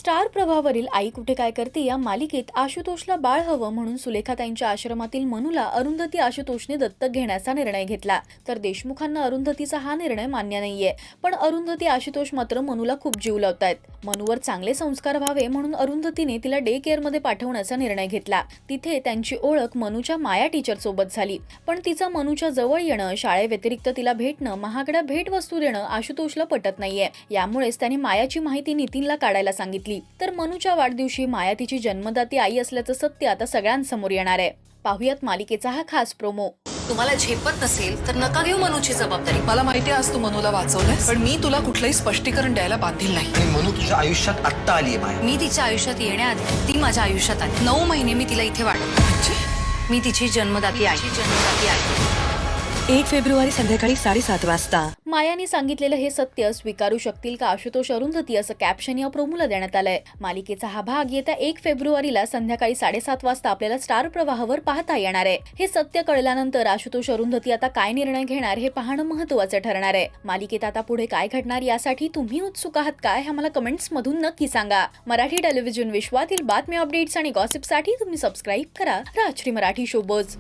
Star प्रभावरील आई कुठे काय करते या मालिकेत आशुतोषला बाळ हवं म्हणून सुलेखाताईंच्या आश्रमातील मनूला अरुंधती आशुतोषने दत्तक घेण्याचा निर्णय घेतला, तर देशमुखांना अरुंधतीचा हा निर्णय मान्य नाहीये. पण अरुंधती आशुतोष मात्र मनूला खूप जीव लावतायत. मनूवर चांगले संस्कार व्हावे म्हणून अरुंधतीने तिला डे केअर मध्ये पाठवण्याचा निर्णय घेतला. तिथे त्यांची ओळख मनूच्या माया टीचर सोबत झाली. पण तिचं मनूच्या जवळ येणं, शाळेव्यतिरिक्त तिला भेटणं, महागड्या भेटवस्तू देणं आशुतोषला पटत नाहीये. यामुळेच त्याने मायाची माहिती नितीनला काढायला सांगितली. तर मनूच्या वाढदिवशी माया तिची जन्मदाती आई असल्याचं सत्य आता सगळ्यांसमोर येणार आहे. पाहुयात मालिकेचा हा खास प्रोमो. तुम्हाला झेपत नसेल तर नका घेऊ मनूची जबाबदारी. मला माहिती आहे आज तू मनूला वाचवलंस, पण मी तुला कुठलंही स्पष्टीकरण द्यायला बांधील नाही. आणि मनू तुझ्या आयुष्यात आत्ता आलीये माया. मी तिच्या आयुष्यात येण्याआधी ती माझ्या आयुष्यात आली. 9 महिने मी तिला इथे वाढवलं. मी तिची जन्मदाती आहे. 1 फेब्रुवारी संध्याकाळी 7:30 वाजता. मायाने सांगितलेलं हे सत्य स्वीकारू शकतील का आशुतोष अरुंधती असं कॅप्शन या प्रोमोला देण्यात आलंय. मालिकेचा हा भाग येत्या 1 फेब्रुवारीला संध्याकाळी 7:30 वाजता आपल्याला स्टार प्रवाहावर पाहता येणार आहे. हे सत्य कळल्यानंतर आशुतोष अरुंधती आता काय निर्णय घेणार हे पाहणं महत्त्वाचं ठरणार आहे. मालिकेत आता पुढे काय घडणार यासाठी तुम्ही उत्सुक आहात काय हे मला कमेंट्स मधून नक्की सांगा. मराठी टेलिव्हिजन विश्वातील बातम्या, अपडेट्स आणि गॉसिपसाठी तुम्ही सबस्क्राईब करा राजश्री मराठी शोबज.